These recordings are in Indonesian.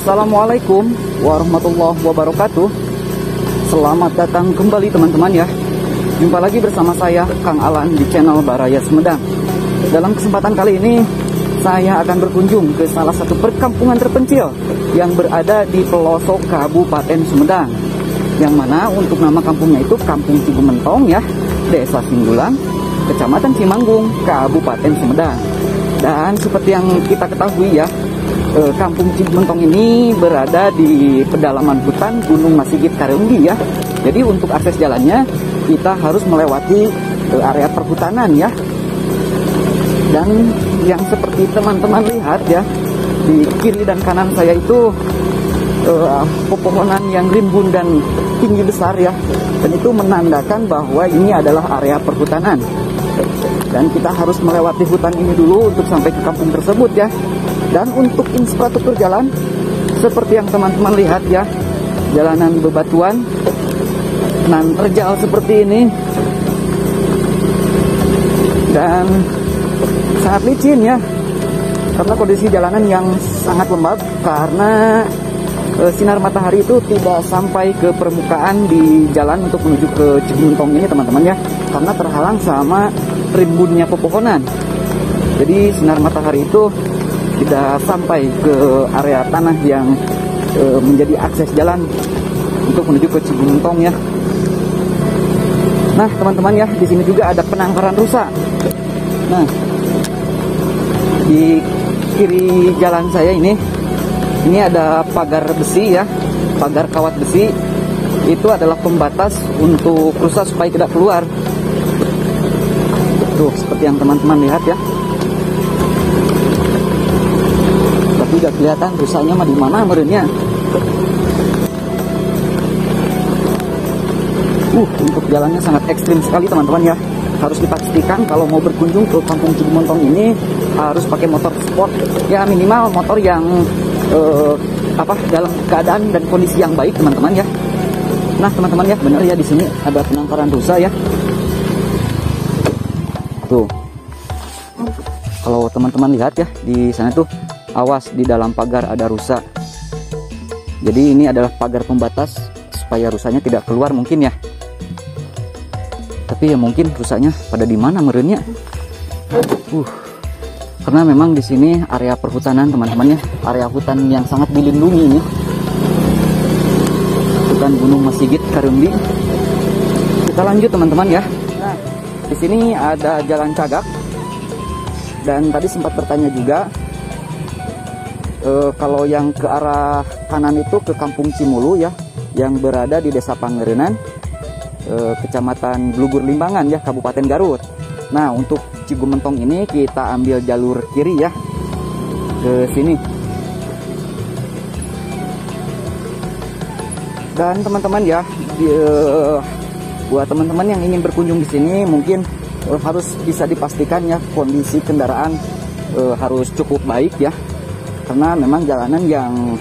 Assalamualaikum warahmatullahi wabarakatuh. Selamat datang kembali teman-teman ya. Jumpa lagi bersama saya Kang Alan di channel Baraya Sumedang. Dalam kesempatan kali ini saya akan berkunjung ke salah satu perkampungan terpencil yang berada di pelosok Kabupaten Sumedang, yang mana untuk nama kampungnya itu Kampung Cigumentong ya, Desa Singgulang, Kecamatan Cimanggung, Kabupaten Sumedang. Dan seperti yang kita ketahui ya, Kampung Cigumentong ini berada di pedalaman hutan Gunung Masigit Kareumbi ya. Jadi untuk akses jalannya kita harus melewati area perhutanan ya. Dan yang seperti teman-teman lihat ya, di kiri dan kanan saya itu pepohonan yang rimbun dan tinggi besar ya. Dan itu menandakan bahwa ini adalah area perhutanan. Dan kita harus melewati hutan ini dulu untuk sampai ke kampung tersebut ya. Dan untuk infrastruktur jalan, seperti yang teman-teman lihat ya, jalanan bebatuan, nan terjal seperti ini, dan sangat licin ya, karena kondisi jalanan yang sangat lembab, karena sinar matahari itu tidak sampai ke permukaan di jalan untuk menuju ke Cigumentong ini teman-teman ya, karena terhalang sama rimbunnya pepohonan. Jadi sinar matahari itu tidak sampai ke area tanah yang menjadi akses jalan untuk menuju ke Cigumentong ya. Nah teman-teman ya, di sini juga ada penangkaran rusa. Nah di kiri jalan saya ini ada pagar besi ya, pagar kawat besi. Itu adalah pembatas untuk rusa supaya tidak keluar. Tuh seperti yang teman-teman lihat ya. Tidak kelihatan rusanya mah di mana merenya. Untuk jalannya sangat ekstrim sekali teman-teman ya. Harus dipastikan kalau mau berkunjung ke Kampung Cigumentong ini harus pakai motor sport ya, minimal motor yang dalam keadaan dan kondisi yang baik teman-teman ya. Nah teman-teman ya, benar ya, di sini ada penangkaran rusa ya. Tuh kalau teman-teman lihat ya, di sana tuh awas, di dalam pagar ada rusa. Jadi ini adalah pagar pembatas supaya rusanya tidak keluar mungkin ya. Tapi ya mungkin rusanya pada di mana merenya. Karena memang di sini area perhutanan teman-teman ya, area hutan yang sangat dilindungi ini. Hutan Gunung Masigit Kareumbi. Kita lanjut teman-teman ya. Nah, di sini ada jalan cagak. Dan tadi sempat bertanya juga, kalau yang ke arah kanan itu ke Kampung Cimulu ya, yang berada di Desa Pangerenan, Kecamatan Blugur Limbangan ya, Kabupaten Garut. Nah untuk Cigumentong ini kita ambil jalur kiri ya, ke sini. Dan teman-teman ya, buat teman-teman yang ingin berkunjung di sini mungkin harus bisa dipastikan ya, kondisi kendaraan harus cukup baik ya. Karena memang jalanan yang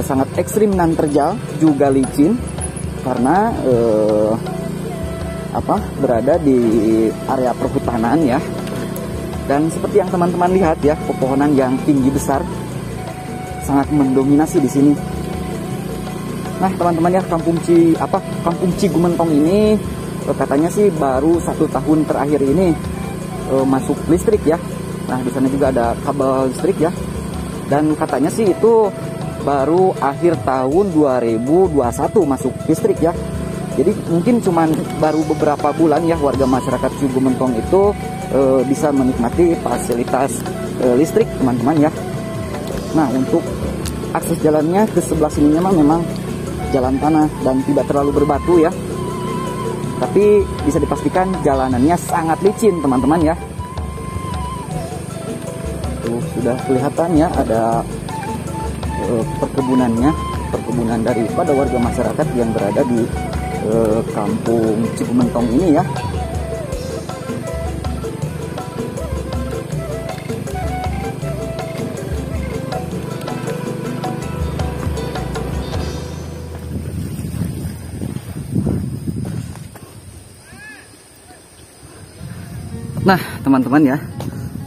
sangat ekstrim dan terjal, juga licin, karena berada di area perhutanan ya. Dan seperti yang teman-teman lihat ya, pepohonan yang tinggi besar sangat mendominasi di sini. Nah teman-teman ya, Kampung Cigumentong ini katanya sih baru 1 tahun terakhir ini masuk listrik ya. Nah di sana juga ada kabel listrik ya. Dan katanya sih itu baru akhir tahun 2021 masuk listrik ya. Jadi mungkin cuman baru beberapa bulan ya warga masyarakat Cigumentong itu bisa menikmati fasilitas listrik teman-teman ya. Nah untuk akses jalannya ke sebelah sininya memang jalan tanah dan tidak terlalu berbatu ya. Tapi bisa dipastikan jalanannya sangat licin teman-teman ya. Sudah kelihatan ya, ada perkebunan daripada warga masyarakat yang berada di Kampung Cigumentong ini ya. Nah teman-teman ya,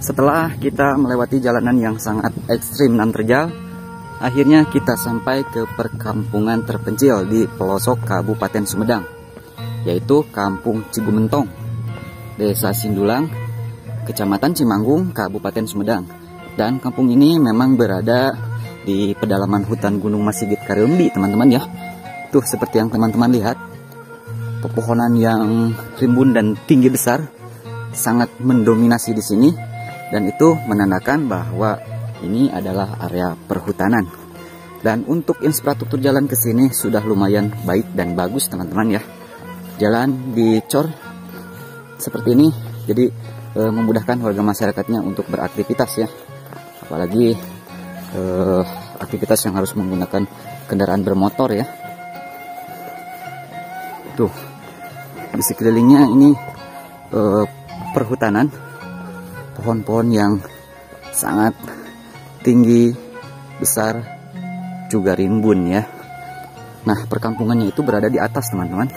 setelah kita melewati jalanan yang sangat ekstrim dan terjal, Akhirnya kita sampai ke perkampungan terpencil di pelosok Kabupaten Sumedang, yaitu Kampung Cigumentong, Desa Sindulang, Kecamatan Cimanggung, Kabupaten Sumedang. Dan kampung ini memang berada di pedalaman hutan Gunung Masigit Kareumbi, teman-teman ya. Tuh seperti yang teman-teman lihat, pepohonan yang rimbun dan tinggi besar sangat mendominasi di sini, dan itu menandakan bahwa ini adalah area perhutanan. Dan untuk infrastruktur jalan ke sini sudah lumayan baik dan bagus, teman-teman ya. Jalan dicor seperti ini, jadi memudahkan warga masyarakatnya untuk beraktivitas ya. Apalagi aktivitas yang harus menggunakan kendaraan bermotor ya. Tuh, di sekelilingnya ini perhutanan, pohon-pohon yang sangat tinggi, besar, juga rimbun ya. Nah, perkampungannya itu berada di atas, teman-teman.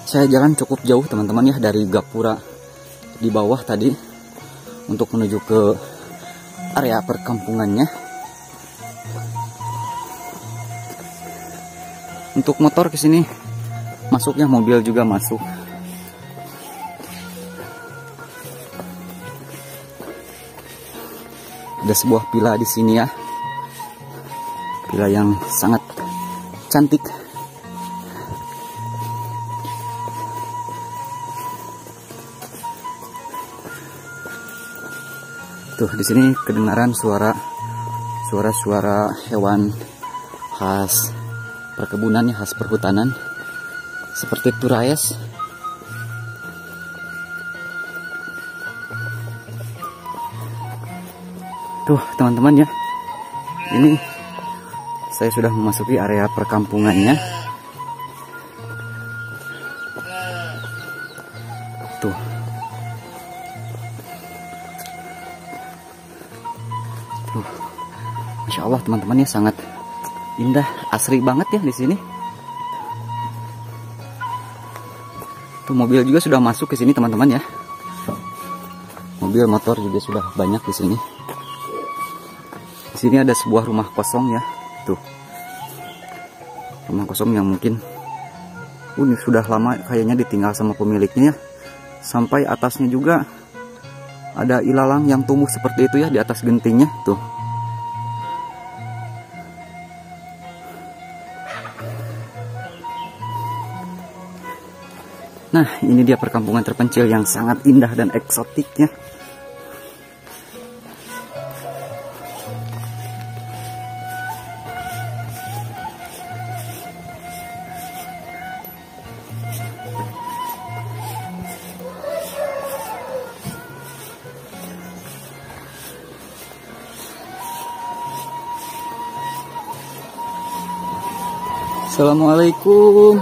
Saya jalan cukup jauh, teman-teman ya, dari gapura di bawah tadi untuk menuju ke area perkampungannya. Untuk motor ke sini masuknya, mobil juga masuk. Ada sebuah villa di sini ya, villa yang sangat cantik. Tuh di sini kedengaran suara hewan khas perkebunan ya, khas perhutanan, seperti turaes. Tuh teman-teman ya, ini saya sudah memasuki area perkampungannya. Tuh, Masya Allah teman-teman ya, sangat indah, asri banget ya di sini. Tuh mobil juga sudah masuk ke sini, teman-teman ya. Mobil, motor juga sudah banyak di sini. Di sini ada sebuah rumah kosong ya, tuh. Rumah kosong yang mungkin ini sudah lama kayaknya ditinggal sama pemiliknya ya. Sampai atasnya juga ada ilalang yang tumbuh seperti itu ya, di atas gentingnya tuh. Nah, ini dia perkampungan terpencil yang sangat indah dan eksotiknya. Assalamualaikum.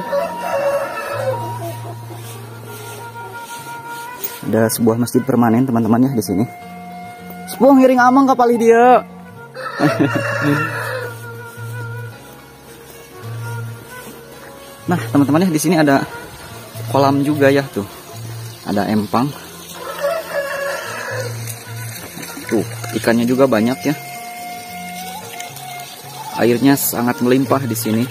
Ada sebuah masjid permanen, teman-teman ya di sini. Sepuh ngiring amang kapali dia. Nah, teman-teman ya, di sini ada kolam juga ya tuh. Ada empang. Tuh, ikannya juga banyak ya. Airnya sangat melimpah di sini.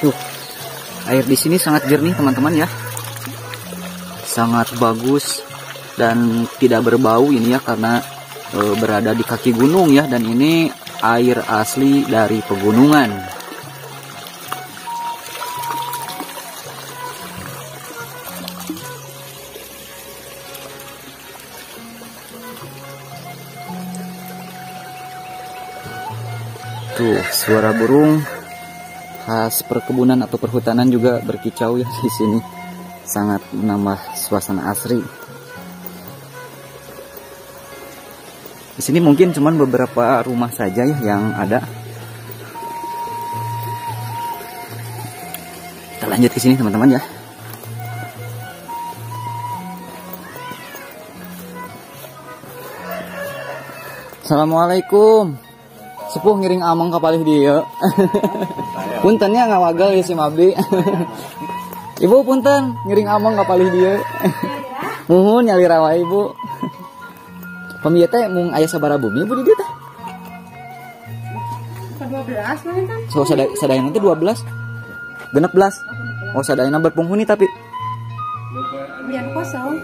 Tuh, air di sini sangat jernih, teman-teman ya. Sangat bagus dan tidak berbau ini ya, karena berada di kaki gunung ya, dan ini air asli dari pegunungan. Tuh, suara burung khas perkebunan atau perhutanan juga berkicau ya di sini. Sangat menambah suasana asri. Di sini mungkin cuman beberapa rumah saja ya yang ada. Kita lanjut ke sini, teman-teman ya. Assalamualaikum. Sepuh ngiring amang kapalih dia. Puntennya ngawagal ya si Mabdi. Ibu punten ngiring amang kapalih dia. Muhun nyali rawa ibu. Pemieu teh mung aya sabaraha bumi ibu di dieu teh? 12 mah kan. So sadayana teh 12. 16. Oh sadayana berpenghuni tapi Biar kosong.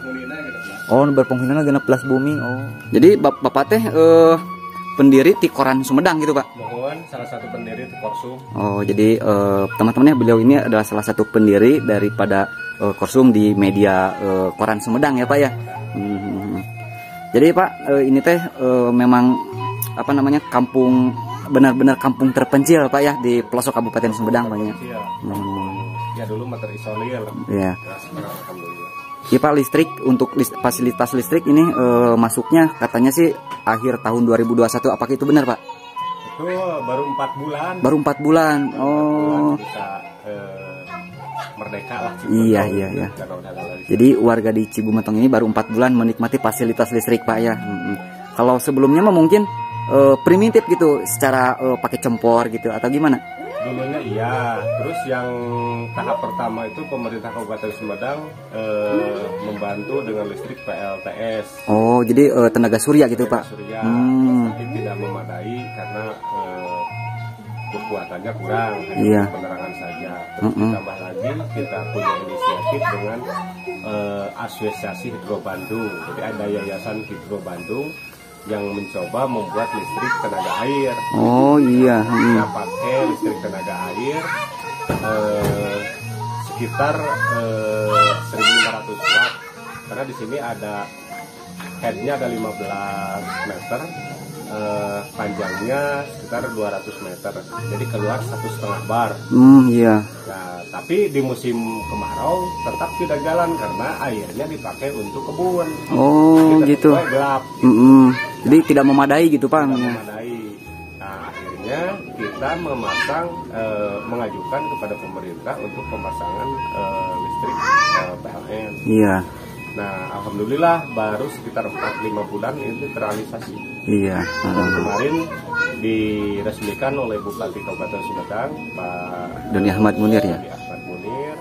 oh berpenghuninya 16 bumi. Oh. Jadi bapak teh pendiri di Koran Sumedang gitu Pak? Mohon salah satu pendiri di Korsum. Oh jadi teman-temannya beliau ini adalah salah satu pendiri daripada Korsum di media Koran Sumedang ya Pak ya. Jadi Pak ini teh memang apa namanya kampung benar-benar kampung terpencil Pak ya di pelosok Kabupaten Sumedang Pak ya. Iya. Ya dulu mah terisolir. Iya. Ya, sekarang alhamdulillah. Iya Pak, listrik untuk fasilitas listrik ini masuknya katanya sih akhir tahun 2021. Apakah itu benar Pak? Itu baru 4 bulan. Baru 4 bulan. Oh. Kita merdeka lah. Iya. Jadi warga di Cibumetong ini baru 4 bulan menikmati fasilitas listrik Pak ya. Kalau sebelumnya mah mungkin primitif gitu, secara pakai kompor gitu atau gimana? Dulunya iya, terus yang tahap pertama itu pemerintah Kabupaten Sumedang membantu dengan listrik PLTS. Oh, jadi tenaga surya gitu Pak? Surya, tapi tidak memadai karena kekuatannya kurang, hanya penerangan saja. Terus ditambah lagi kita punya inisiatif dengan Asosiasi Hidro Bandung. Jadi ada Yayasan Hidro Bandung yang mencoba membuat listrik tenaga air. Oh iya. Kita pakai listrik tenaga air sekitar 1.500 watt. Karena di sini ada headnya ada 15 meter, panjangnya sekitar 200 meter. Jadi keluar 1,5 bar. Iya. Nah, tapi di musim kemarau tetap tidak jalan karena airnya dipakai untuk kebun. Oh kita gitu. Gelap. Jadi tidak memadai gitu Pak? Tidak memadai. Nah akhirnya kita mengajukan kepada pemerintah untuk pemasangan listrik PLN. Iya. Nah alhamdulillah baru sekitar 4-5 bulan ini terrealisasi. Iya. Kemarin diresmikan oleh Bupati Kabupaten Sumedang Pak Doni Ahmad Munir ya. Doni Ahmad Munir.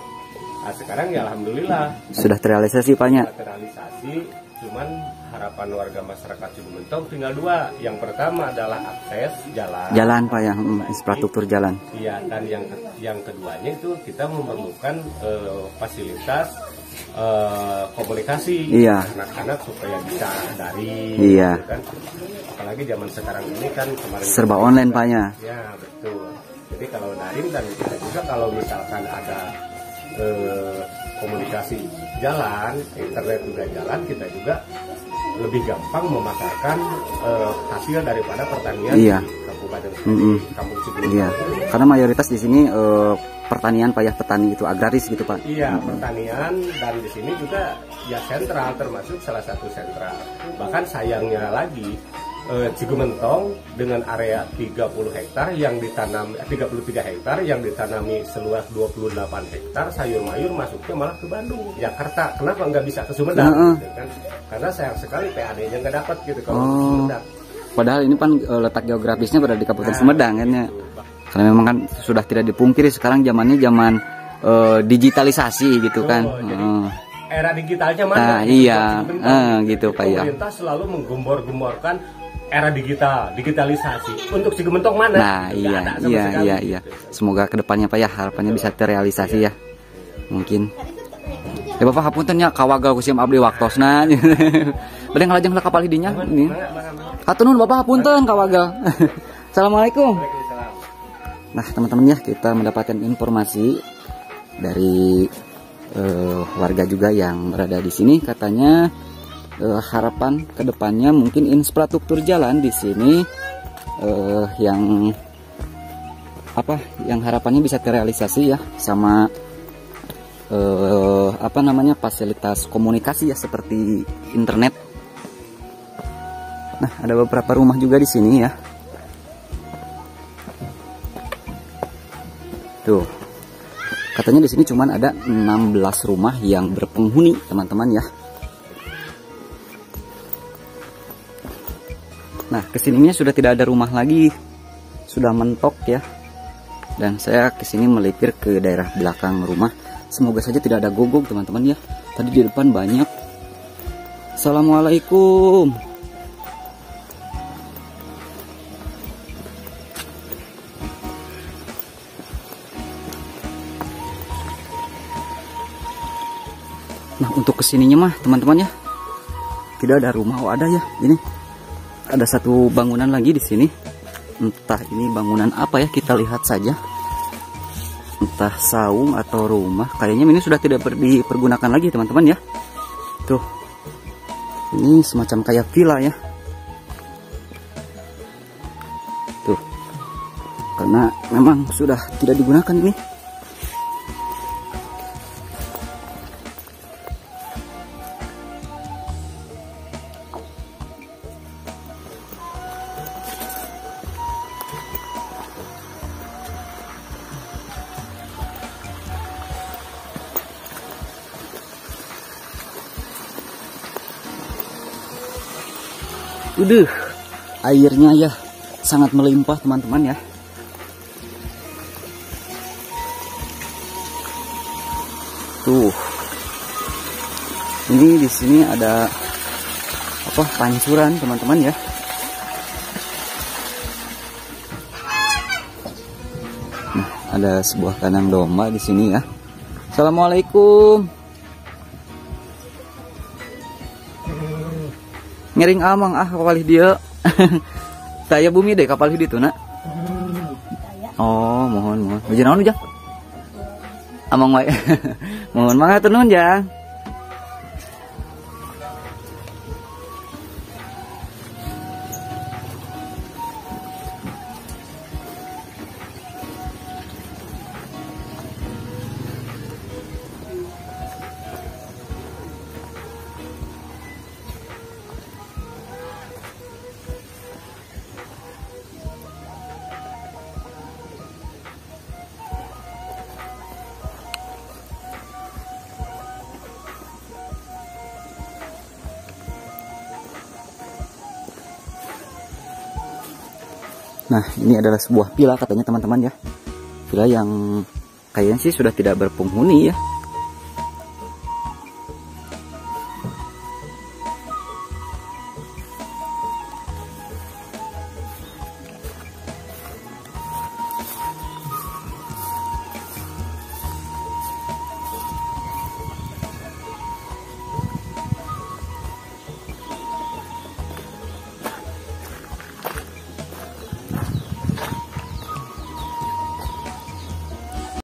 Nah sekarang ya alhamdulillah Sudah terrealisasi Pak ya. sudah terrealisasi. Cuman harapan warga masyarakat Cibumetong tinggal 2. Yang pertama adalah akses jalan. Jalan Pak ya, infrastruktur jalan. Iya, dan yang keduanya itu kita memerlukan fasilitas komunikasi anak-anak supaya bisa dari. Iya. Gitu kan. Apalagi zaman sekarang ini kan kemarin serba online Pak ya. Ya betul. Jadi kalau daring dan kita juga kalau misalkan ada komunikasi jalan, internet juga jalan, kita juga lebih gampang memasarkan hasil daripada pertanian di Kabupaten Kampung Cibumetong. Iya, karena mayoritas di sini pertanian Pak ya, petani itu agraris gitu Pak. Iya, pertanian, dan di sini juga ya sentral, termasuk salah satu sentral. Bahkan sayangnya lagi Cibumetong dengan area 30 hektar yang ditanam 33 hektar yang ditanami seluas 28 hektar sayur mayur masuknya malah ke Bandung, Jakarta. Kenapa nggak bisa ke Sumedang? Gitu kan? Karena sayang sekali PAD-nya nggak dapat gitu kalau ke Sumedang. Padahal ini kan letak geografisnya berada di Kabupaten Sumedang kan ya. Karena memang kan sudah tidak dipungkiri sekarang zamannya zaman digitalisasi gitu kan. Jadi, era digitalnya mana? Nah, iya, gitu Pak ya. Pemerintah selalu menggembor-gemborkan era digitalisasi. Untuk Cibumetong mana? Nah, iya. Semoga kedepannya Pak ya, harapannya bisa terrealisasi ya. Mungkin. Ya Bapak hapuntennya kawagal kusim abdi waktosna. Bade ngalajeng lah kapal hidinya ini. Hatur nuhun Bapak hapunten kawagal. Assalamualaikum. Nah, teman-teman ya, kita mendapatkan informasi dari warga juga yang berada di sini, katanya harapan kedepannya mungkin infrastruktur jalan di sini yang harapannya bisa terrealisasi ya, sama fasilitas komunikasi ya seperti internet. Nah, ada beberapa rumah juga di sini ya. Tuh. Katanya di sini cuma ada 16 rumah yang berpenghuni, teman-teman ya. Nah, kesininya sudah tidak ada rumah lagi, sudah mentok ya. Dan saya kesini melipir ke daerah belakang rumah. Semoga saja tidak ada gogok teman-teman ya. Tadi di depan banyak. Assalamualaikum. Nah, untuk kesininya mah teman-teman ya, tidak ada rumah. Oh, ada ya, ini ada satu bangunan lagi di sini. Entah ini bangunan apa ya, kita lihat saja. Entah saung atau rumah. Kayaknya ini sudah tidak dipergunakan lagi teman-teman ya. Tuh, ini semacam kayak villa ya. Tuh, karena memang sudah tidak digunakan ini. Airnya ya sangat melimpah teman-teman ya. Tuh, ini di sini ada apa, pancuran teman-teman ya. Nah, ada sebuah kandang domba di sini ya. Assalamualaikum. Ngering amang kapal dia. Saya bumi deh kapal itu nak. Oh, mohon. Biji naon ujang? Amang wae. Mohon mangga tunun jang. Nah, ini adalah sebuah villa katanya teman-teman ya. Villa yang kayaknya sih sudah tidak berpenghuni ya.